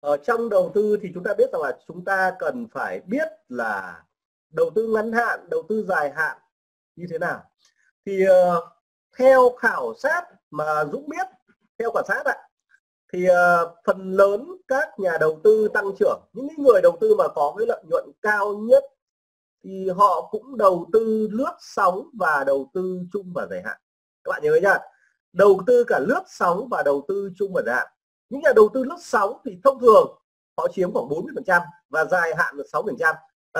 Ở trong đầu tư thì chúng ta biết rằng là chúng ta cần phải biết là đầu tư ngắn hạn, đầu tư dài hạn như thế nào. Thì theo khảo sát mà Dũng biết, theo quan sát thì phần lớn các nhà đầu tư tăng trưởng, những người đầu tư mà có cái lợi nhuận cao nhất thì họ cũng đầu tư lướt sóng và đầu tư chung và dài hạn. Các bạn nhớ nhá, đầu tư cả lướt sóng và đầu tư chung và dài hạn. Những nhà đầu tư lướt sóng thì thông thường họ chiếm khoảng 40% và dài hạn là 6%.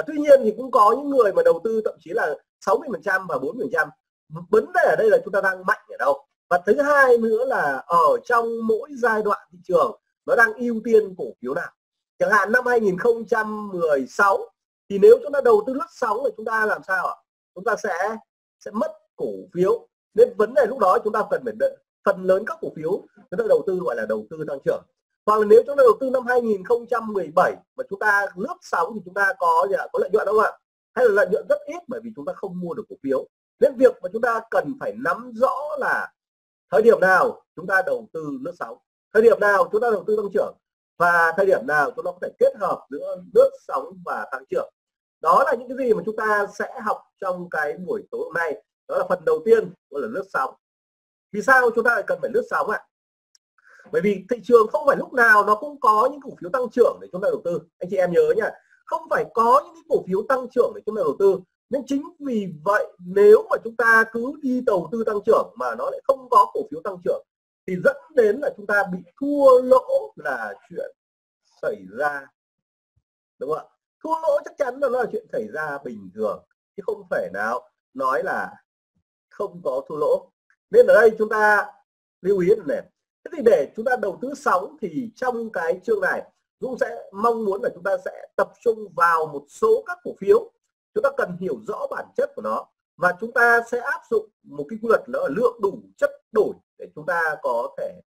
Tuy nhiên thì cũng có những người mà đầu tư thậm chí là 60% và 40%. Vấn đề ở đây là chúng ta đang mạnh ở đâu. Và thứ hai nữa là ở trong mỗi giai đoạn thị trường nó đang ưu tiên cổ phiếu nào. Chẳng hạn năm 2016 thì nếu chúng ta đầu tư lướt sóng thì chúng ta làm sao ạ? Chúng ta sẽ mất cổ phiếu. Nên vấn đề lúc đó chúng ta cần phải đợi phần lớn các cổ phiếu chúng ta đầu tư gọi là đầu tư tăng trưởng. Hoặc là nếu chúng ta đầu tư năm 2017 mà chúng ta lướt sóng thì chúng ta có lợi nhuận không ạ? Hay là lợi nhuận rất ít bởi vì chúng ta không mua được cổ phiếu. Nên việc mà chúng ta cần phải nắm rõ là thời điểm nào chúng ta đầu tư lướt sóng, thời điểm nào chúng ta đầu tư tăng trưởng và thời điểm nào chúng ta có thể kết hợp giữa lướt sóng và tăng trưởng. Đó là những cái gì mà chúng ta sẽ học trong cái buổi tối hôm nay. Đó là phần đầu tiên, gọi là lướt sóng. Vì sao chúng ta lại cần phải lướt sóng ạ? Bởi vì thị trường không phải lúc nào nó cũng có những cổ phiếu tăng trưởng để chúng ta đầu tư. Anh chị em nhớ nhá, không phải có những cái cổ phiếu tăng trưởng để chúng ta đầu tư. Nên chính vì vậy nếu mà chúng ta cứ đi đầu tư tăng trưởng mà nó lại không có cổ phiếu tăng trưởng thì dẫn đến là chúng ta bị thua lỗ là chuyện xảy ra, đúng không ạ? Thua lỗ chắc chắn là nó là chuyện xảy ra bình thường chứ không phải nào nói là không có thua lỗ. Nên ở đây chúng ta lưu ý này. Thế thì để chúng ta đầu tư sóng thì trong cái chương này Dũng sẽ mong muốn là chúng ta sẽ tập trung vào một số các cổ phiếu. Chúng ta cần hiểu rõ bản chất của nó và chúng ta sẽ áp dụng một cái quy luật đó là lượng đủ chất đổi để chúng ta có thể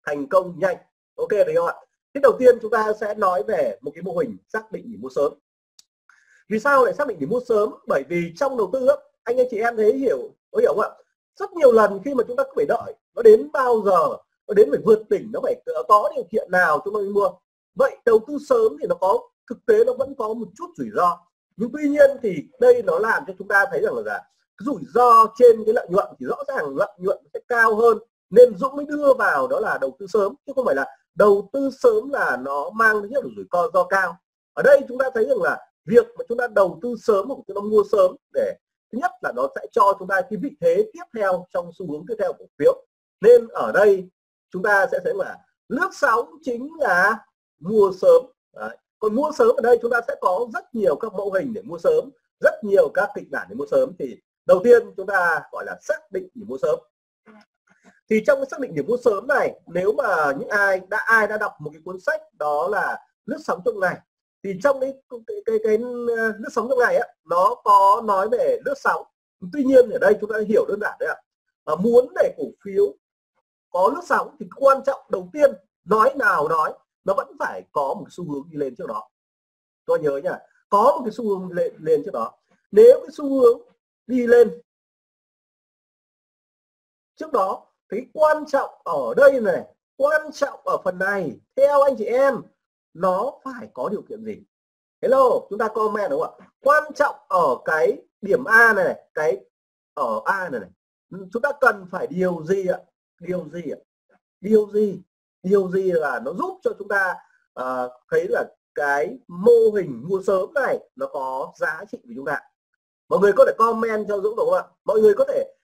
thành công nhanh. Ok đấy không ạ? Thế đầu tiên chúng ta sẽ nói về một cái mô hình xác định để mua sớm. Vì sao lại xác định để mua sớm? Bởi vì trong đầu tư anh chị em thấy có hiểu không ạ? Rất nhiều lần khi mà chúng ta cứ phải đợi nó đến bao giờ, nó đến phải vượt đỉnh, nó phải có điều kiện nào chúng ta mới mua. Vậy đầu tư sớm thì nó có thực tế nó vẫn có một chút rủi ro. Nhưng tuy nhiên thì đây nó làm cho chúng ta thấy rằng là rủi ro trên cái lợi nhuận thì rõ ràng lợi nhuận sẽ cao hơn, nên Dũng mới đưa vào đó là đầu tư sớm, chứ không phải là đầu tư sớm là nó mang rất là rủi ro cao. Ở đây chúng ta thấy rằng là việc mà chúng ta đầu tư sớm hoặc chúng ta mua sớm để thứ nhất là nó sẽ cho chúng ta cái vị thế tiếp theo trong xu hướng tiếp theo cổ phiếu. Nên ở đây chúng ta sẽ thấy là lướt sóng chính là mua sớm. Đấy. Còn mua sớm ở đây chúng ta sẽ có rất nhiều các mô hình để mua sớm, rất nhiều các kịch bản để mua sớm. Thì đầu tiên chúng ta gọi là xác định điểm mua sớm. Thì trong cái xác định điểm mua sớm này, nếu mà những ai đã đọc một cái cuốn sách đó là lướt sóng trong ngày, thì trong cái lướt sóng trong ngày nó có nói về lướt sóng. Tuy nhiên ở đây chúng ta hiểu đơn giản đấy ạ. Muốn để cổ phiếu có lướt sóng thì quan trọng đầu tiên nói nó vẫn phải có một xu hướng đi lên trước đó. Tôi nhớ nhá, có một cái xu hướng lên trước đó. Nếu cái xu hướng đi lên trước đó thì quan trọng ở đây này, quan trọng ở phần này theo anh chị em nó phải có điều kiện gì? Hello, chúng ta comment đúng không ạ? Quan trọng ở cái điểm A này, cái ở A này, chúng ta cần phải điều gì ạ? Điều gì là nó giúp cho chúng ta thấy là cái mô hình mua sớm này nó có giá trị với chúng ta. Mọi người có thể comment cho Dũng đúng không ạ? Mọi người có thể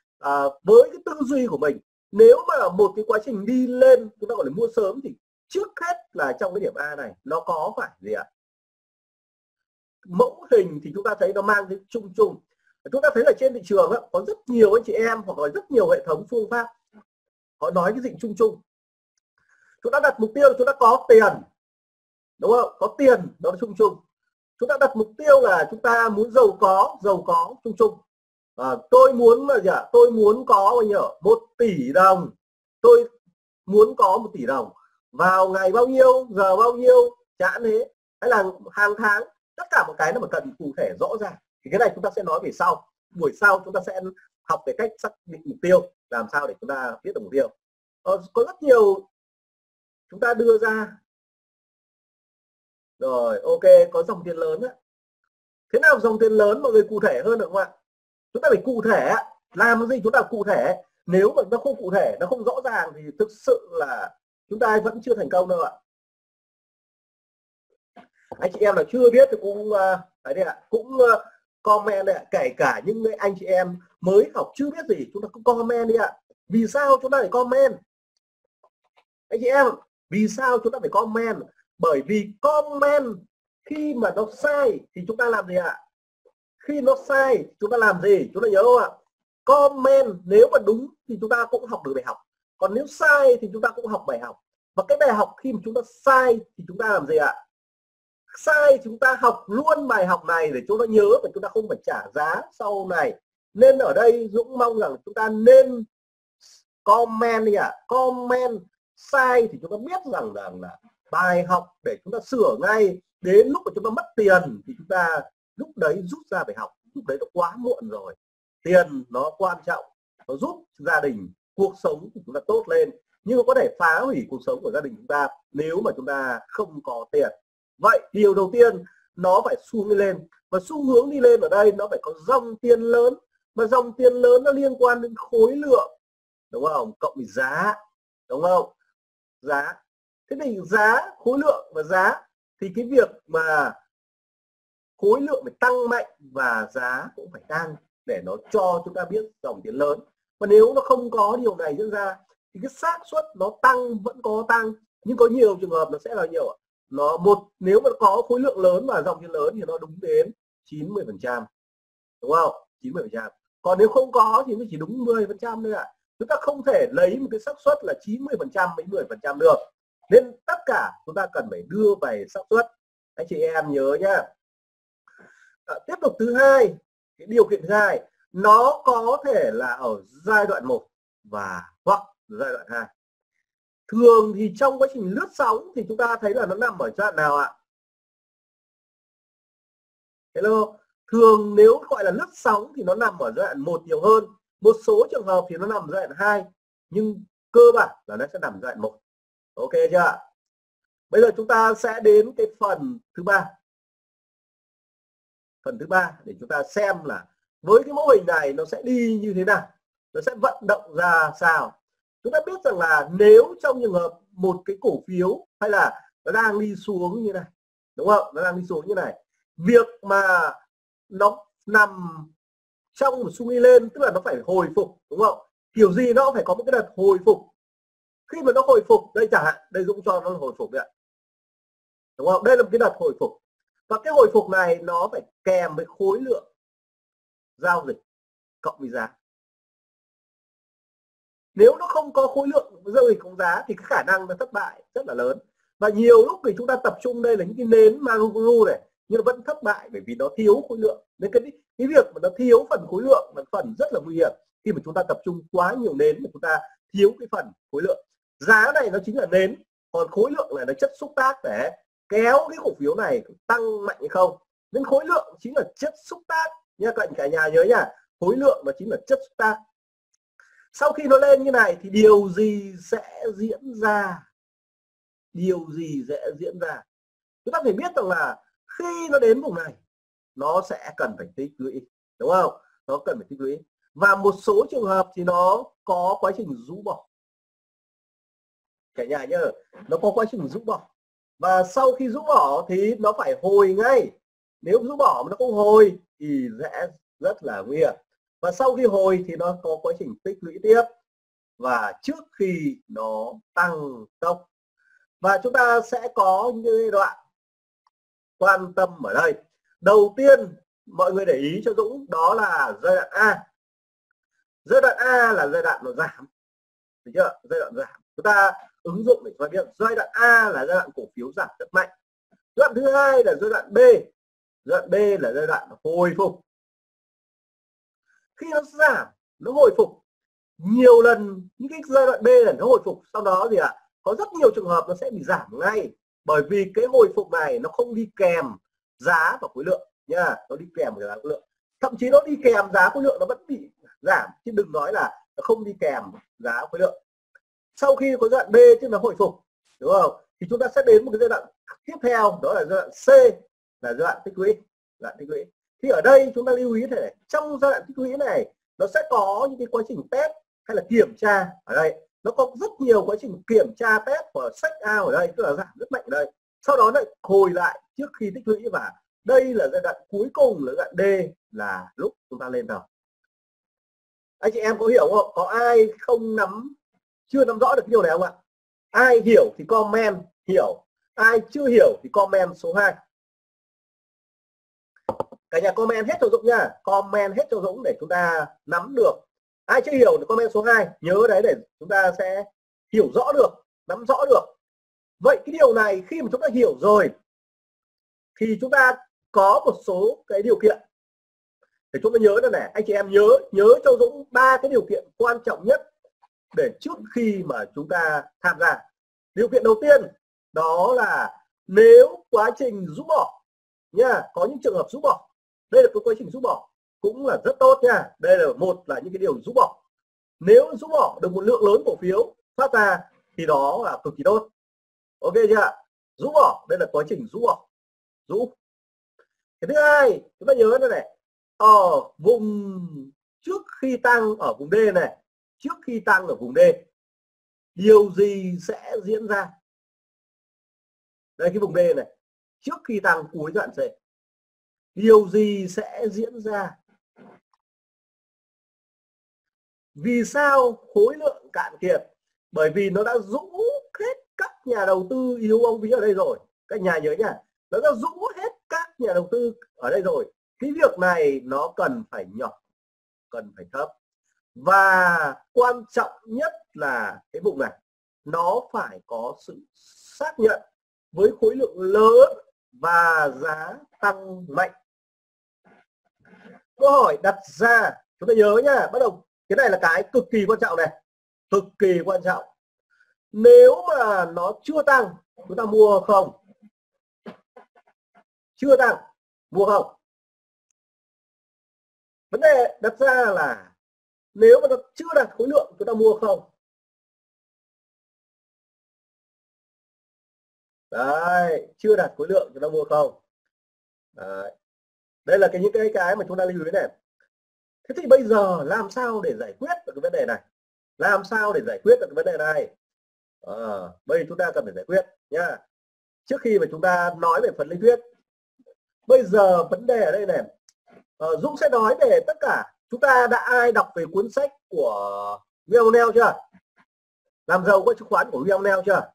với cái tư duy của mình, nếu mà một cái quá trình đi lên chúng ta gọi là mua sớm thì trước hết là trong cái điểm A này nó có phải gì ạ? Mẫu hình thì chúng ta thấy nó mang cái chung. Chúng ta thấy là trên thị trường có rất nhiều anh chị em hoặc là rất nhiều hệ thống phương pháp họ nói cái gì chung. Chúng ta đặt mục tiêu chúng ta có tiền, đúng không? Có tiền đó là chung. Chúng ta đặt mục tiêu là chúng ta muốn giàu có chung. Tôi muốn là gì ạ? Tôi muốn có bao nhiêu? 1 tỷ đồng. Tôi muốn có 1 tỷ đồng vào ngày bao nhiêu, giờ bao nhiêu, chẳng thế. Hay là hàng tháng, tất cả một cái nó mà cần cụ thể rõ ràng. Thì cái này chúng ta sẽ nói về sau. Buổi sau chúng ta sẽ học về cách xác định mục tiêu, làm sao để chúng ta biết được mục tiêu. Có rất nhiều chúng ta đưa ra Rồi, ok, có dòng tiền lớn á. Thế nào dòng tiền lớn mọi người cụ thể hơn được không ạ? Chúng ta phải cụ thể, làm cái gì chúng ta cụ thể. Nếu mà nó không cụ thể, nó không rõ ràng thì thực sự là chúng ta vẫn chưa thành công đâu ạ. Anh chị em nào chưa biết thì cũng đấy đây ạ, cũng comment đây ạ. Kể cả những anh chị em mới học chưa biết gì, chúng ta cũng comment đi ạ. Vì sao chúng ta phải comment? Anh chị em, vì sao chúng ta phải comment? Bởi vì comment khi mà nó sai thì chúng ta làm gì ạ? Khi nó sai chúng ta làm gì? Chúng ta nhớ không ạ? Comment nếu mà đúng thì chúng ta cũng học được bài học, còn nếu sai thì chúng ta cũng học bài học. Và cái bài học khi mà chúng ta sai thì chúng ta làm gì ạ? Sai chúng ta học luôn bài học này để chúng ta nhớ và chúng ta không phải trả giá sau này. Nên ở đây Dũng mong rằng chúng ta nên comment đi ạ. Comment sai thì chúng ta biết rằng là bài học để chúng ta sửa ngay. Đến lúc mà chúng ta mất tiền thì chúng ta lúc đấy rút ra bài học, lúc đấy nó quá muộn rồi. Tiền nó quan trọng, nó giúp gia đình, cuộc sống của chúng ta tốt lên, nhưng mà có thể phá hủy cuộc sống của gia đình chúng ta nếu mà chúng ta không có tiền. Vậy điều đầu tiên nó phải xu lên, và xu hướng đi lên ở đây nó phải có dòng tiền lớn, mà dòng tiền lớn nó liên quan đến khối lượng, đúng không, cộng với giá, đúng không, giá. Thế thì giá, khối lượng và giá thì cái việc mà khối lượng phải tăng mạnh và giá cũng phải tăng để nó cho chúng ta biết dòng tiền lớn. Và nếu nó không có điều này diễn ra thì cái xác suất nó tăng vẫn có tăng, nhưng có nhiều trường hợp nó sẽ là nhiều, nó nếu mà có khối lượng lớn và dòng tiền lớn thì nó đúng đến 90%, đúng không, 90%. Còn nếu không có thì nó chỉ đúng 10% thôi ạ. Chúng ta không thể lấy một cái xác suất là 90% với 10% được, nên tất cả chúng ta cần phải đưa về xác suất. Anh chị em nhớ nhá. Tiếp tục thứ hai, cái điều kiện thứ hai, nó có thể là ở giai đoạn 1 và hoặc giai đoạn 2. Thường thì trong quá trình lướt sóng thì chúng ta thấy là nó nằm ở giai đoạn nào ạ? Hello, thường nếu gọi là lướt sóng thì nó nằm ở giai đoạn 1 nhiều hơn. Một số trường hợp thì nó nằm ở giai đoạn 2, nhưng cơ bản là nó sẽ nằm ở giai đoạn 1. Ok chưa? Bây giờ chúng ta sẽ đến cái phần thứ ba. Phần thứ ba để chúng ta xem là với cái mô hình này nó sẽ đi như thế nào, nó sẽ vận động ra sao. Chúng ta biết rằng là nếu trong trường hợp một cái cổ phiếu hay là nó đang đi xuống như này, đúng không, nó đang đi xuống như này, việc mà nó nằm trong một xu hướng lên tức là nó phải hồi phục, đúng không, kiểu gì nó cũng phải có một cái đợt hồi phục. Khi mà nó hồi phục, đây chẳng hạn, đây Dũng cho nó hồi phục đấy, đúng không, đây là một cái đợt hồi phục, và cái hồi phục này nó phải kèm với khối lượng giao dịch cộng với giá. Nếu nó không có khối lượng giao dịch cộng giá thì cái khả năng nó thất bại rất là lớn. Và nhiều lúc thì chúng ta tập trung đây là những cái nến Marugu này, nhưng nó vẫn thất bại bởi vì nó thiếu khối lượng. Nên cái việc mà nó thiếu phần khối lượng là phần rất là nguy hiểm khi mà chúng ta tập trung quá nhiều nến mà chúng ta thiếu cái phần khối lượng. Giá này nó chính là nến, còn khối lượng này là chất xúc tác để kéo cái cổ phiếu này tăng mạnh hay không. Nên khối lượng chính là chất xúc tác nha, cả nhà nhớ nha, khối lượng nó chính là chất xúc tác. Sau khi nó lên như này thì điều gì sẽ diễn ra? Điều gì sẽ diễn ra? Chúng ta phải biết rằng là khi nó đến vùng này nó sẽ cần phải tích lũy, đúng không? Nó cần phải tích lũy. Và một số trường hợp thì nó có quá trình rũ bỏ. Cả nhà nhớ, nó có quá trình rũ bỏ. Và sau khi rũ bỏ thì nó phải hồi ngay. Nếu rũ bỏ mà nó không hồi thì sẽ rất là nguy hiểm. Và sau khi hồi thì nó có quá trình tích lũy tiếp, và trước khi nó tăng tốc. Và chúng ta sẽ có những giai đoạn quan tâm ở đây. Đầu tiên mọi người để ý cho Dũng, đó là giai đoạn A. Giai đoạn A là giai đoạn nó giảm, được chưa? Giai đoạn giảm chúng ta ứng dụng để cho biết giai đoạn A là giai đoạn cổ phiếu giảm rất mạnh. Giai đoạn thứ hai là giai đoạn B. Giai đoạn B là giai đoạn hồi phục. Khi nó giảm, nó hồi phục nhiều lần, những cái giai đoạn B là nó hồi phục, sau đó gì ạ? Có rất nhiều trường hợp nó sẽ bị giảm ngay, bởi vì cái hồi phục này nó không đi kèm giá và khối lượng nha, nó đi kèm với giá khối lượng, thậm chí nó đi kèm giá khối lượng nó vẫn bị giảm, chứ đừng nói là nó không đi kèm giá khối lượng. Sau khi có giai đoạn B tức là hồi phục, đúng không, thì chúng ta sẽ đến một cái giai đoạn tiếp theo, đó là giai đoạn C, là giai đoạn tích lũy. Thì ở đây chúng ta lưu ý thế này, trong giai đoạn tích lũy này nó sẽ có những cái quá trình test hay là kiểm tra. Ở đây nó có rất nhiều quá trình kiểm tra test và check out ở đây, tức là giảm rất mạnh ở đây, sau đó lại hồi lại trước khi tích lũy, và đây là giai đoạn cuối cùng là giai đoạn D, là lúc chúng ta lên tàu. Anh chị em có hiểu không? Có ai không chưa nắm rõ được cái điều này không ạ? Ai hiểu thì comment hiểu, ai chưa hiểu thì comment số 2. Cả nhà comment hết cho Dũng nha, comment hết cho Dũng để chúng ta nắm được. Ai chưa hiểu thì comment số 2, nhớ đấy để chúng ta sẽ hiểu rõ được, nắm rõ được. Vậy cái điều này khi mà chúng ta hiểu rồi thì chúng ta có một số cái điều kiện để chúng ta nhớ đây này. Anh chị em nhớ cho Dũng 3 cái điều kiện quan trọng nhất để trước khi mà chúng ta tham gia. Điều kiện đầu tiên đó là nếu quá trình rũ bỏ nha, có những trường hợp rũ bỏ, đây là cái quá trình rũ bỏ cũng là rất tốt nha. Đây là một là những cái điều rũ bỏ, nếu rũ bỏ được một lượng lớn cổ phiếu phát ra thì đó là cực kỳ tốt. Ok chưa? Rũ bỏ, đây là quá trình rũ bỏ, rũ. Cái thứ hai chúng ta nhớ đây này, ở vùng trước khi tăng ở vùng D này, trước khi tăng ở vùng D điều gì sẽ diễn ra? Đây cái vùng D này, trước khi tăng cuối đoạn C điều gì sẽ diễn ra? Vì sao khối lượng cạn kiệt? Bởi vì nó đã rũ hết các nhà đầu tư yếu ông ví ở đây rồi. Các nhà nhớ nhá, nó đã rũ hết các nhà đầu tư ở đây rồi. Cái việc này nó cần phải nhỏ, cần phải thấp, và quan trọng nhất là cái vùng này nó phải có sự xác nhận với khối lượng lớn và giá tăng mạnh. Câu hỏi đặt ra chúng ta nhớ nhá, bắt đầu cái này là cái cực kỳ quan trọng này, cực kỳ quan trọng. Nếu mà nó chưa tăng chúng ta mua không? Chưa tăng mua không? Vấn đề đặt ra là nếu mà nó chưa đạt khối lượng chúng ta mua không? Đấy, chưa đạt khối lượng chúng ta mua không? Đấy. Đây là những cái mà chúng ta lưu ý này. Thế thì bây giờ làm sao để giải quyết được cái vấn đề này? Làm sao để giải quyết được cái vấn đề này? Bây giờ chúng ta cần phải giải quyết nhá. Trước khi mà chúng ta nói về phần lý thuyết, bây giờ vấn đề ở đây này, Dũng sẽ nói về tất cả. Chúng ta đã ai đọc về cuốn sách của William O'Neill chưa? Làm giàu qua chứng khoán của William O'Neill chưa?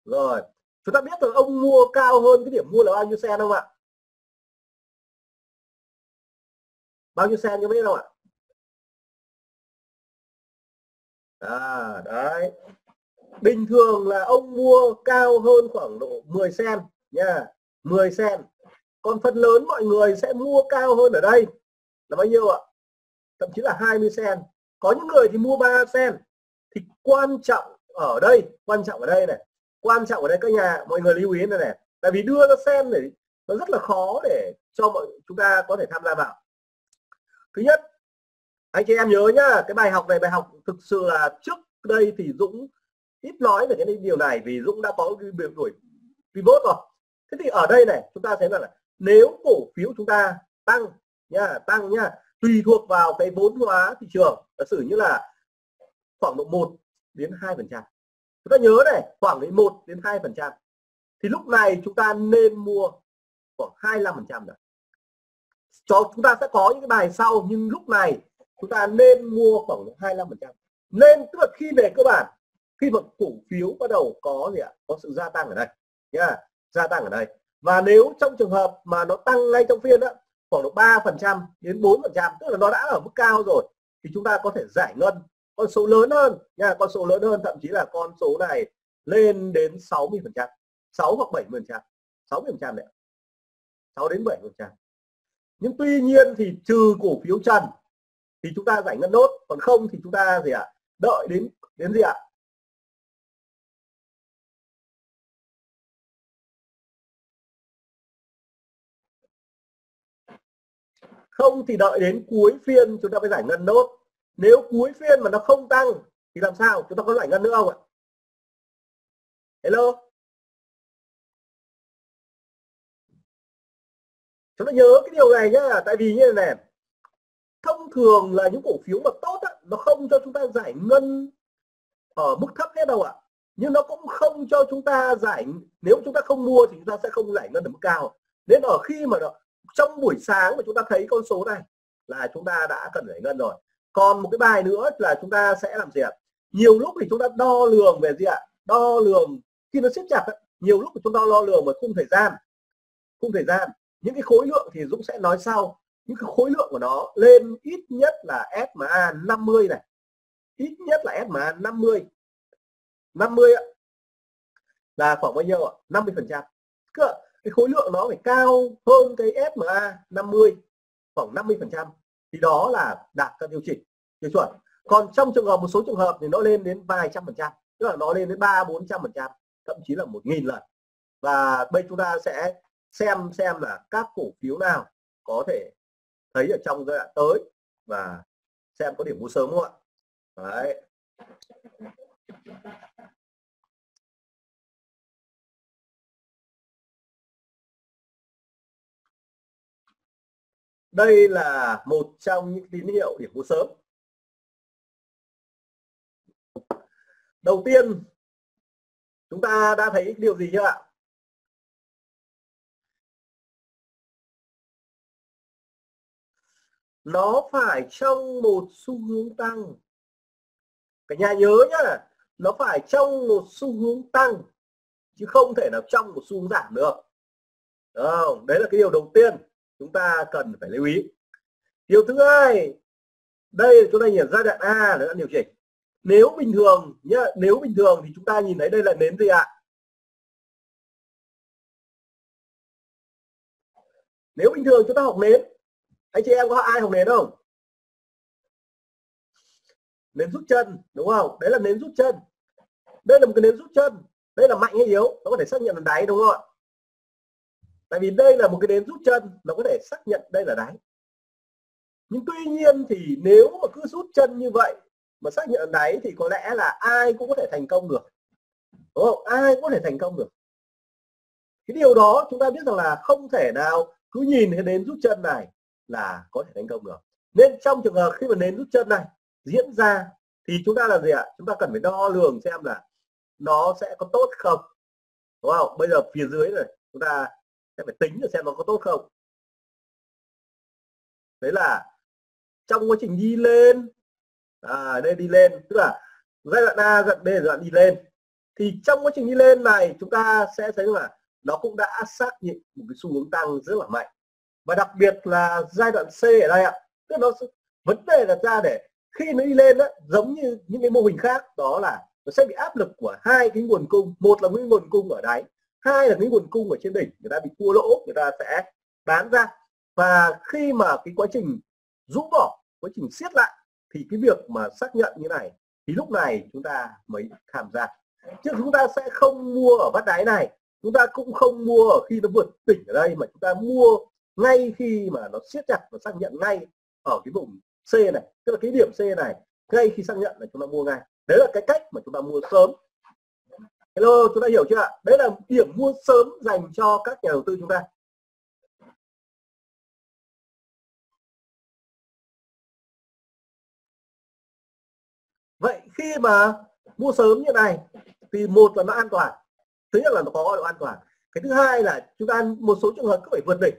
Rồi, chúng ta biết rằng ông mua cao hơn cái điểm mua là bao nhiêu sen không ạ? Bao nhiêu sen cho biết không ạ? Đấy. Bình thường là ông mua cao hơn khoảng độ 10 sen nha, 10 sen. Còn phần lớn mọi người sẽ mua cao hơn ở đây là bao nhiêu ạ? Thậm chí là 20 sen. Có những người thì mua 3 sen. Thì quan trọng ở đây này, quan trọng ở đây các nhà mọi người lưu ý này, tại vì đưa ra sen này nó rất là khó để cho chúng ta có thể tham gia vào. Thứ nhất, anh chị em nhớ nhá, cái bài học này bài học thực sự là trước đây thì Dũng ít nói về cái điều này vì Dũng đã có việc đuổi pivot rồi. Thế thì ở đây này chúng ta thấy là nếu cổ phiếu chúng ta tăng nhá, tùy thuộc vào cái vốn hóa thị trường, giả sử như là khoảng độ 1 đến 2%. Chúng ta nhớ này, khoảng đến 1 đến 2%. Thì lúc này chúng ta nên mua khoảng 25% rồi. Chúng ta sẽ có những cái bài sau, nhưng lúc này chúng ta nên mua khoảng 25%. Nên tức là khi về cơ bản, khi mà cổ phiếu bắt đầu có có sự gia tăng ở đây nha, gia tăng ở đây. Và nếu trong trường hợp mà nó tăng ngay trong phiên đó, khoảng độ 3% đến 4%, tức là nó đã ở mức cao rồi, thì chúng ta có thể giải ngân con số lớn hơn nha, con số lớn hơn, thậm chí là con số này lên đến 60%, 6 hoặc 70%, 60% đấy, 6 đến 7%. Nhưng tuy nhiên thì trừ cổ phiếu trần thì chúng ta giải ngân nốt, còn không thì chúng ta đợi đến gì ạ? Không thì đợi đến cuối phiên chúng ta mới giải ngân nốt. Nếu cuối phiên mà nó không tăng thì làm sao chúng ta có giải ngân nữa không ạ? Hello, chúng ta nhớ cái điều này nhá, tại vì như này thông thường là những cổ phiếu mà tốt á, nó không cho chúng ta giải ngân ở mức thấp hết đâu ạ, nhưng nó cũng không cho chúng ta giải, nếu chúng ta không mua thì chúng ta sẽ không giải ngân ở mức cao. Nên ở khi mà trong buổi sáng mà chúng ta thấy con số này là chúng ta đã cần giải ngân rồi. Còn một cái bài nữa là chúng ta sẽ làm gì ạ? Nhiều lúc thì chúng ta đo lường về gì ạ? Đo lường khi nó siết chặt, nhiều lúc chúng ta đo lường về khung thời gian. Những cái khối lượng thì Dũng sẽ nói sau. Những cái khối lượng của nó lên ít nhất là SMA 50 này, ít nhất là SMA 50 là khoảng bao nhiêu ạ? 50%. Cái khối lượng nó phải cao hơn cái SMA 50 khoảng 50% thì đó là đạt các tiêu chuẩn. Còn trong trường hợp một số trường hợp thì nó lên đến vài trăm %, tức là nó lên đến 300-400%, thậm chí là 1000 lần. Và bây chúng ta sẽ xem là các cổ phiếu nào có thể thấy ở trong giai đoạn tới và xem có điểm mua sớm không ạ? Đấy. Đây là một trong những tín hiệu điểm mua sớm. Đầu tiên chúng ta đã thấy điều gì chưa ạ? Nó phải trong một xu hướng tăng. Cả nhà nhớ nhá, nó phải trong một xu hướng tăng chứ không thể nào trong một xu hướng giảm được. Không? Đấy là cái điều đầu tiên chúng ta cần phải lưu ý. Điều thứ hai, đây chúng ta nhìn giai đoạn A là điều chỉnh. Nếu bình thường nhá, nếu bình thường thì chúng ta nhìn thấy đây là nến gì ạ? Nếu bình thường chúng ta học nến, anh chị em có ai học nến không? Nến rút chân đúng không? Đấy là nến rút chân. Đây là một cái nến rút chân. Đây là mạnh hay yếu, nó có thể xác nhận là đáy đúng không ạ? Tại vì đây là một cái nến rút chân, nó có thể xác nhận đây là đáy. Nhưng tuy nhiên thì nếu mà cứ rút chân như vậy mà xác nhận đáy thì có lẽ là ai cũng có thể thành công được, đúng không? Ai cũng có thể thành công được. Cái điều đó chúng ta biết rằng là không thể nào cứ nhìn cái nến rút chân này là có thể thành công được. Nên trong trường hợp khi mà nến rút chân này diễn ra thì chúng ta là gì ạ? Chúng ta cần phải đo lường xem là nó sẽ có tốt không, đúng không? Bây giờ phía dưới này chúng ta sẽ phải tính để xem nó có tốt không. Đấy là trong quá trình đi lên, đây đi lên, tức là giai đoạn A, giai đoạn B, giai đoạn đi lên, thì trong quá trình đi lên này chúng ta sẽ thấy là nó cũng đã xác nhận một cái xu hướng tăng rất là mạnh. Và đặc biệt là giai đoạn C ở đây ạ, tức là nó vấn đề đặt ra để khi nó đi lên đó, giống như những cái mô hình khác, đó là nó sẽ bị áp lực của hai cái nguồn cung. Một là cái nguồn cung ở đáy, hai là cái nguồn cung ở trên đỉnh, người ta bị thua lỗ, người ta sẽ bán ra. Và khi mà cái quá trình rũ bỏ, quá trình siết lại thì cái việc mà xác nhận như này thì lúc này chúng ta mới tham gia, chứ chúng ta sẽ không mua ở bắt đáy này, chúng ta cũng không mua ở khi nó vượt đỉnh ở đây, mà chúng ta mua ngay khi mà nó siết chặt và xác nhận ngay ở cái vùng C này, tức là cái điểm C này, ngay khi xác nhận là chúng ta mua ngay. Đấy là cái cách mà chúng ta mua sớm. Hello, chúng ta hiểu chưa ạ? Đấy là điểm mua sớm dành cho các nhà đầu tư chúng ta. Vậy khi mà mua sớm như này thì một là nó an toàn, thứ nhất là nó có độ an toàn, cái thứ hai là chúng ta một số trường hợp cứ phải vượt đỉnh,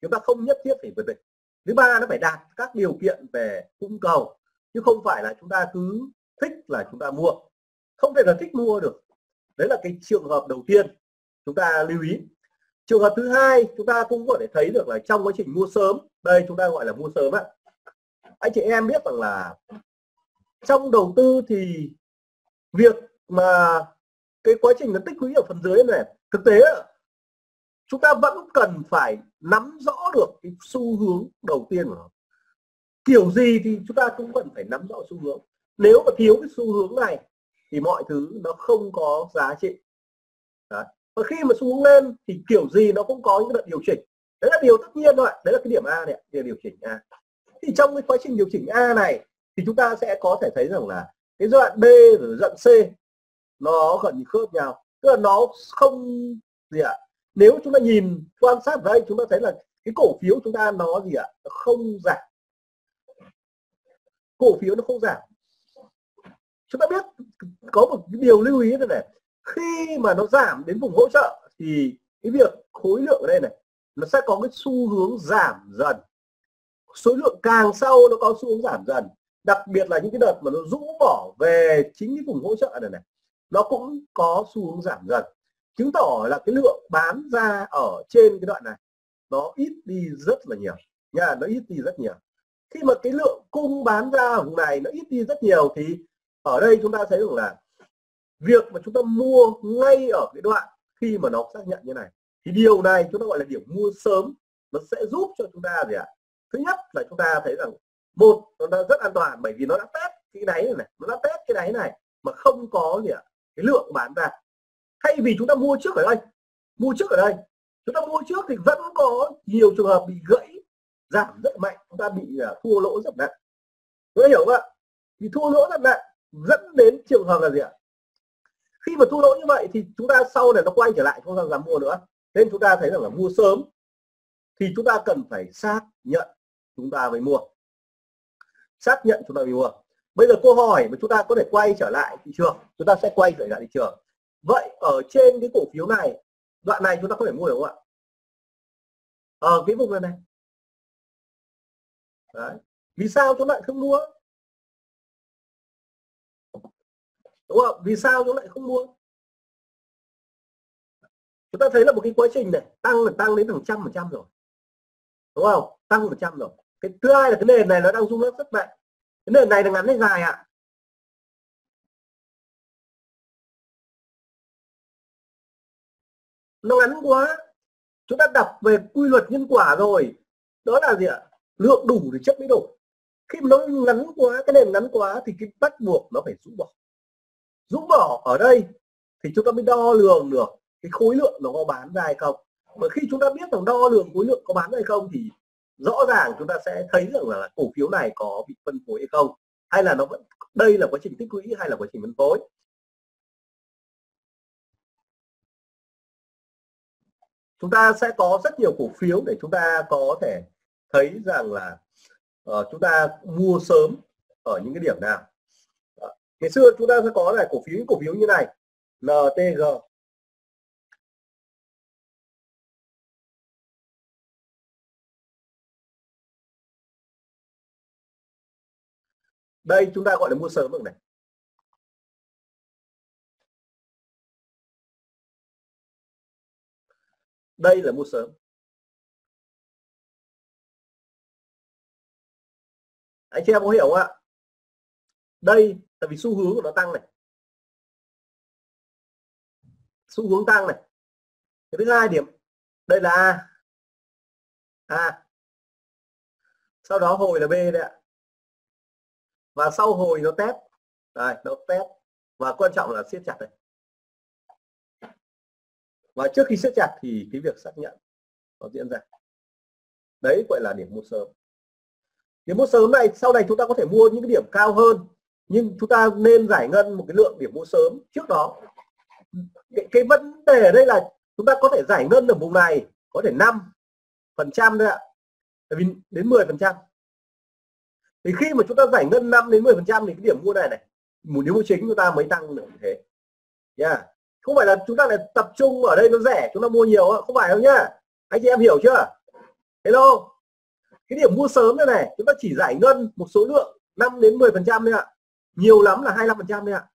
chúng ta không nhất thiết phải vượt đỉnh. Thứ ba nó phải đạt các điều kiện về cung cầu, chứ không phải là chúng ta cứ thích là chúng ta mua, không thể là thích mua được. Đấy là cái trường hợp đầu tiên chúng ta lưu ý. Trường hợp thứ hai chúng ta cũng có thể thấy được là trong quá trình mua sớm, đây chúng ta gọi là mua sớm á, anh chị em biết rằng là trong đầu tư thì việc mà cái quá trình nó tích lũy ở phần dưới này, thực tế chúng ta vẫn cần phải nắm rõ được cái xu hướng đầu tiên của nó. Kiểu gì thì chúng ta cũng cần phải nắm rõ xu hướng. Nếu mà thiếu cái xu hướng này thì mọi thứ nó không có giá trị. Đấy. Và khi mà xu hướng lên thì kiểu gì nó cũng có những đợt điều chỉnh. Đấy là điều tất nhiên thôi. Đấy là cái điểm A này, điều chỉnh A. Thì trong cái quá trình điều chỉnh A này thì chúng ta sẽ có thể thấy rằng là cái giai đoạn B rồi giai đoạn C nó gần như khớp nhau, tức là nó không gì ạ. Nếu chúng ta nhìn quan sát ở đây chúng ta thấy là cái cổ phiếu chúng ta nó gì ạ, nó không giảm, cổ phiếu nó không giảm. Chúng ta biết có một cái điều lưu ý này, này khi mà nó giảm đến vùng hỗ trợ thì cái việc khối lượng ở đây này nó sẽ có cái xu hướng giảm dần, số lượng càng sau nó có xu hướng giảm dần, đặc biệt là những cái đợt mà nó rũ bỏ về chính cái vùng hỗ trợ này nó cũng có xu hướng giảm dần, chứng tỏ là cái lượng bán ra ở trên cái đoạn này nó ít đi rất là nhiều nha, nó ít đi rất nhiều. Khi mà cái lượng cung bán ra ở vùng này nó ít đi rất nhiều thì ở đây chúng ta thấy được là việc mà chúng ta mua ngay ở cái đoạn khi mà nó xác nhận như này thì điều này chúng ta gọi là điểm mua sớm, nó sẽ giúp cho chúng ta gì ạ? Thứ nhất là chúng ta thấy rằng một, nó rất an toàn bởi vì nó đã test cái đáy này, nó đã test cái đáy này mà không có gì ạ, cái lượng bán ra. Thay vì chúng ta mua trước ở đây, chúng ta mua trước thì vẫn có nhiều trường hợp bị gãy giảm rất mạnh, chúng ta bị thua lỗ rất nặng. Chúng ta hiểu không ạ? Vì thua lỗ rất nặng dẫn đến trường hợp là gì ạ? Khi mà thua lỗ như vậy thì chúng ta sau này nó quay trở lại không dám mua nữa. Nên chúng ta thấy rằng là mua sớm thì chúng ta cần phải xác nhận chúng ta mới mua. Xác nhận chúng ta mới mua. Bây giờ câu hỏi mà chúng ta có thể quay trở lại thị trường, chúng ta sẽ quay trở lại thị trường. Vậy ở trên cái cổ phiếu này, đoạn này chúng ta có thể mua được không ạ? Ở cái vùng này. Đấy. Vì sao chúng lại không mua? Đúng không? Vì sao chúng lại không mua? Chúng ta thấy là một cái quá trình này tăng đến hàng 100% rồi, đúng không? Tăng 100 rồi. Cái thứ hai là cái nền này nó đang rung lắc rất mạnh. Cái nền này là ngắn hay dài ạ? Nó ngắn quá. Chúng ta đọc về quy luật nhân quả rồi, đó là gì ạ? Lượng đủ thì chất mới đủ. Khi mà nó ngắn quá, cái nền ngắn quá thì cái bắt buộc nó phải rũ bỏ. Rũ bỏ ở đây thì chúng ta mới đo lường được cái khối lượng nó có bán ra hay không. Mà khi chúng ta biết rằng đo lường khối lượng có bán ra hay không thì rõ ràng chúng ta sẽ thấy rằng là cổ phiếu này có bị phân phối hay không, hay là nó vẫn đây là quá trình tích lũy hay là quá trình phân phối. Chúng ta sẽ có rất nhiều cổ phiếu để chúng ta có thể thấy rằng là chúng ta mua sớm ở những cái điểm nào. Ngày xưa chúng ta sẽ có là cổ phiếu như này, NTG. Đây chúng ta gọi là mua sớm được này. Đây là mua sớm. Anh chị em có hiểu không ạ? Đây tại vì xu hướng của nó tăng này, xu hướng tăng này. Cái thứ hai điểm đây là A, sau đó hồi là B đấy ạ, và sau hồi nó test đây, nó test và quan trọng là siết chặt đây, và trước khi siết chặt thì cái việc xác nhận nó diễn ra. Đấy gọi là điểm mua sớm. Điểm mua sớm này sau này chúng ta có thể mua những cái điểm cao hơn, nhưng chúng ta nên giải ngân một cái lượng điểm mua sớm trước đó. Cái vấn đề ở đây là chúng ta có thể giải ngân ở vùng này có thể 5% thôi ạ, tại vì đến 10%. Thì khi mà chúng ta giải ngân 5 đến 10% thì cái điểm mua này một điểm mua chính chúng ta mới tăng được như thế nha. Không phải là chúng ta lại tập trung ở đây nó rẻ chúng ta mua nhiều, không phải đâu nhá. Anh chị em hiểu chưa? Hello. Cái điểm mua sớm này chúng ta chỉ giải ngân một số lượng 5 đến 10% thôi ạ, nhiều lắm là 25% thôi ạ,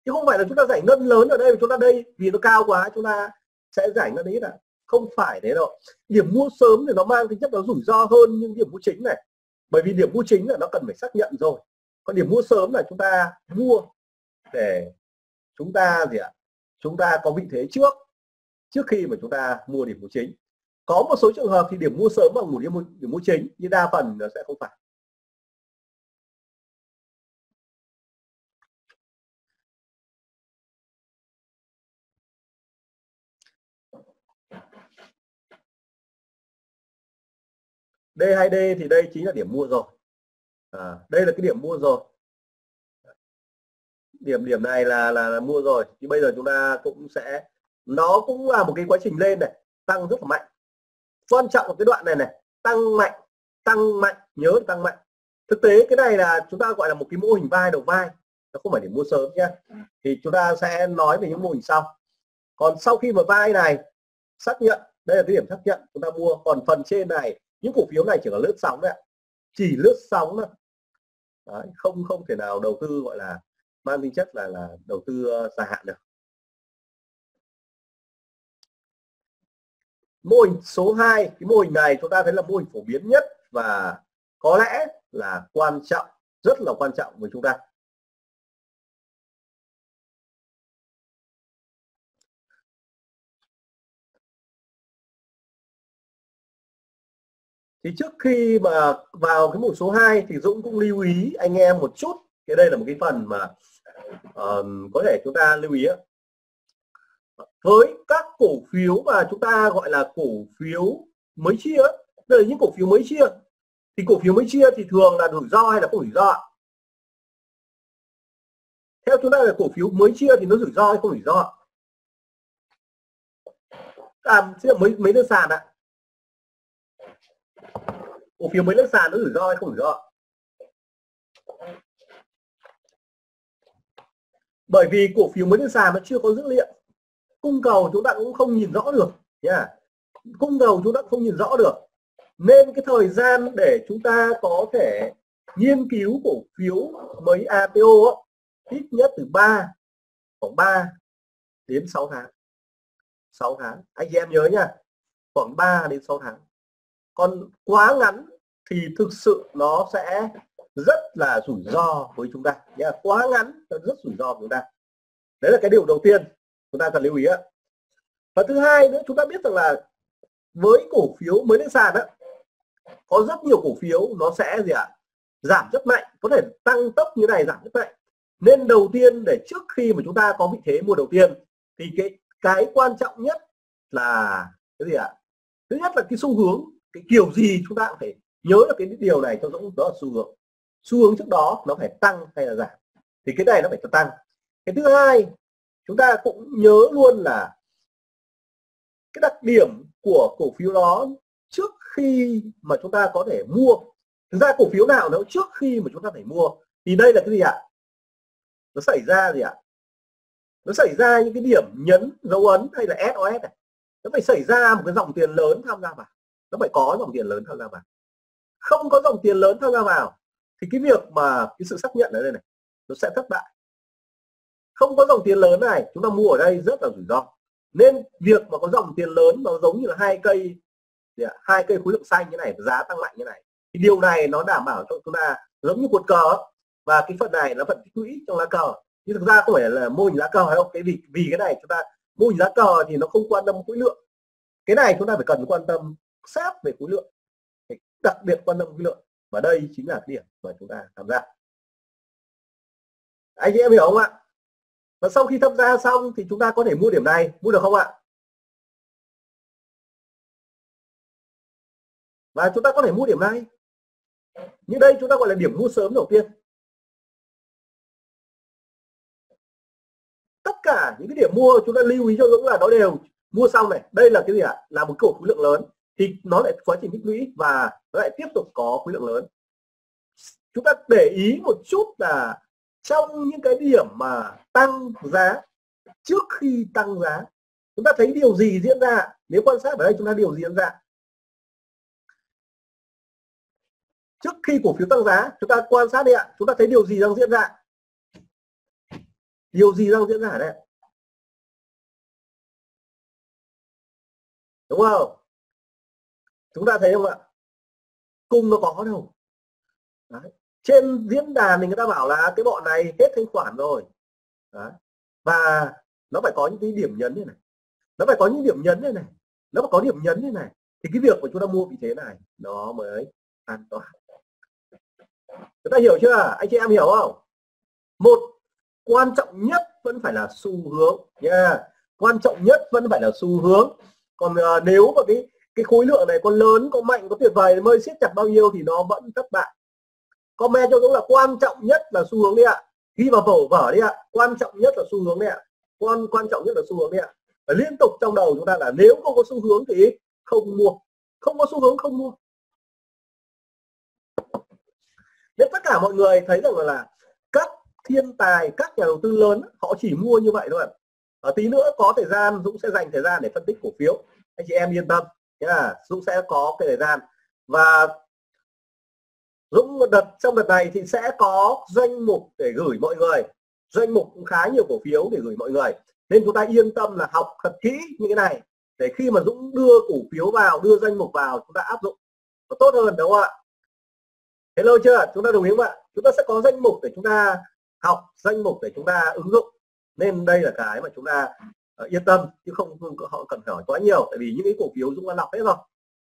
chứ không phải là chúng ta giải ngân lớn ở đây chúng ta đây vì nó cao quá chúng ta sẽ giải ngân ít ạ. Không phải thế đâu. Điểm mua sớm thì nó mang tính chất nó rủi ro hơn những điểm mua chính này, bởi vì điểm mua chính là nó cần phải xác nhận rồi, còn điểm mua sớm là chúng ta mua để chúng ta gì ạ, chúng ta có vị thế trước khi mà chúng ta mua điểm mua chính. Có một số trường hợp thì điểm mua sớm bằng một điểm mua chính, nhưng đa phần nó sẽ không phải. D2D thì đây chính là điểm mua rồi. Đây là cái điểm mua rồi. điểm này là mua rồi, thì bây giờ chúng ta cũng sẽ, nó cũng là một cái quá trình lên này, tăng rất là mạnh. Quan trọng ở cái đoạn này này, tăng mạnh, nhớ tăng mạnh. Thực tế cái này là chúng ta gọi là một cái mô hình vai đầu vai, nó không phải để mua sớm nhé, thì chúng ta sẽ nói về những mô hình sau. Còn sau khi mà vai này xác nhận, đây là cái điểm xác nhận, chúng ta mua. Còn phần trên này, những cổ phiếu này chỉ là lướt sóng đấy, chỉ lướt sóng thôi. Đấy, không thể nào đầu tư gọi là mang tính chất là đầu tư dài hạn được. Mô hình số 2, cái mô hình này chúng ta thấy là mô hình phổ biến nhất và có lẽ là quan trọng, rất là quan trọng với chúng ta. Thì trước khi mà vào cái mục số 2 thì Dũng cũng lưu ý anh em một chút. Cái đây là một cái phần mà có thể chúng ta lưu ý với các cổ phiếu mà chúng ta gọi là cổ phiếu mới chia. Đây là những cổ phiếu mới chia. Thì cổ phiếu mới chia thì thường là rủi ro hay là không rủi ro? Theo chúng ta là cổ phiếu mới chia thì nó rủi ro hay không rủi ro? Mới lên sàn ạ. Cổ phiếu mới lên sàn nó rủi ro hay không rủi ro? Bởi vì cổ phiếu mới lên sàn nó chưa có dữ liệu, cung cầu chúng ta cũng không nhìn rõ được nha. Cung cầu chúng ta cũng không nhìn rõ được, nên cái thời gian để chúng ta có thể nghiên cứu cổ phiếu mới IPO ít nhất từ khoảng 3 đến 6 tháng. 6 tháng anh chị em nhớ nha, khoảng 3 đến 6 tháng. Còn quá ngắn thì thực sự nó sẽ rất là rủi ro với chúng ta nha. Quá ngắn rất rủi ro với chúng ta. Đấy là cái điều đầu tiên chúng ta cần lưu ý ạ. Và thứ hai nữa, chúng ta biết rằng là với cổ phiếu mới lên sàn có rất nhiều cổ phiếu nó sẽ giảm rất mạnh, có thể tăng tốc như này, giảm rất mạnh. Nên đầu tiên, để trước khi mà chúng ta có vị thế mua đầu tiên thì cái quan trọng nhất là cái gì ạ? Thứ nhất là cái xu hướng, cái kiểu gì chúng ta cũng phải nhớ là cái điều này cho Dũng, đó là xu hướng. Xu hướng trước đó nó phải tăng hay là giảm, thì cái này nó phải tăng. Cái thứ hai, chúng ta cũng nhớ luôn là cái đặc điểm của cổ phiếu đó trước khi mà chúng ta có thể mua. Thực ra cổ phiếu nào nó trước khi mà chúng ta phải mua thì đây là cái gì ạ? Nó xảy ra gì ạ? Nó xảy ra những cái điểm nhấn dấu ấn hay là SOS này. Nó phải xảy ra một cái dòng tiền lớn tham gia vào, nó phải có dòng tiền lớn tham gia vào. Không có dòng tiền lớn tham gia vào thì cái việc mà cái sự xác nhận ở đây này nó sẽ thất bại. Không có dòng tiền lớn này, chúng ta mua ở đây rất là rủi ro. Nên việc mà có dòng tiền lớn nó giống như là hai cây khối lượng xanh như này, giá tăng mạnh như này, thì điều này nó đảm bảo cho chúng ta giống như cột cờ, và cái phần này nó vẫn tích lũy trong lá cờ. Nhưng thực ra không phải là mô hình lá cờ đâu, vì cái này chúng ta mô hình lá cờ thì nó không quan tâm khối lượng. Cái này chúng ta phải cần quan tâm sát về khối lượng, đặc biệt quan tâm khối lượng, và đây chính là cái điểm mà chúng ta tham gia. Anh chị em hiểu không ạ? Và sau khi tham gia xong thì chúng ta có thể mua điểm này, mua được không ạ? Và chúng ta có thể mua điểm này. Nhưng đây chúng ta gọi là điểm mua sớm đầu tiên. Tất cả những cái điểm mua chúng ta lưu ý cho Dũng là nó đều mua xong này. Đây là cái gì ạ? Là một cổ khối lượng lớn thì nó lại quá trình tích lũy và nó lại tiếp tục có khối lượng lớn. Chúng ta để ý một chút là trong những cái điểm mà tăng giá, trước khi tăng giá chúng ta thấy điều gì diễn ra? Nếu quan sát ở đây chúng ta điều gì diễn ra? Trước khi cổ phiếu tăng giá, chúng ta quan sát đi ạ, chúng ta thấy điều gì đang diễn ra? Điều gì đang diễn ra ở đây? Đúng không? Chúng ta thấy không ạ? Cung nó có đâu. Đấy. Trên diễn đàn thì người ta bảo là cái bọn này hết thanh khoản rồi. Đấy. Và nó phải có những cái điểm nhấn như này. Nó phải có những điểm nhấn như này. Nó phải có điểm nhấn như này. Thì cái việc của chúng ta mua vị thế này nó mới an toàn. Chúng ta hiểu chưa? Anh chị em hiểu không? Một, quan trọng nhất vẫn phải là xu hướng nha. Quan trọng nhất vẫn phải là xu hướng. Còn nếu mà cái khối lượng này có lớn, có mạnh, có tuyệt vời, mới siết chặt bao nhiêu thì nó vẫn thất bại. Comment cho Dũng là quan trọng nhất là xu hướng đi ạ. ghi vào vở đi ạ. Quan trọng nhất là xu hướng đấy ạ. Quan trọng nhất là xu hướng đấy ạ. Và liên tục trong đầu chúng ta là nếu không có xu hướng thì không mua, không có xu hướng không mua. Nên tất cả mọi người thấy rằng là các thiên tài, các nhà đầu tư lớn họ chỉ mua như vậy thôi. Tí nữa có thời gian Dũng sẽ dành thời gian để phân tích cổ phiếu, anh chị em yên tâm nhá. Dũng sẽ có cái thời gian, và Dũng trong đợt này thì sẽ có danh mục để gửi mọi người, danh mục cũng khá nhiều cổ phiếu để gửi mọi người, nên chúng ta yên tâm là học thật kỹ như cái này để khi mà Dũng đưa cổ phiếu vào, đưa danh mục vào, chúng ta áp dụng nó tốt hơn, đúng không ạ? Hello chưa? Chúng ta đồng ý không ạ? Chúng ta sẽ có danh mục để chúng ta học, danh mục để chúng ta ứng dụng, nên đây là cái mà chúng ta yên tâm, chứ không họ cần phải hỏi quá nhiều, tại vì những cái cổ phiếu Dũng đã đọc hết rồi.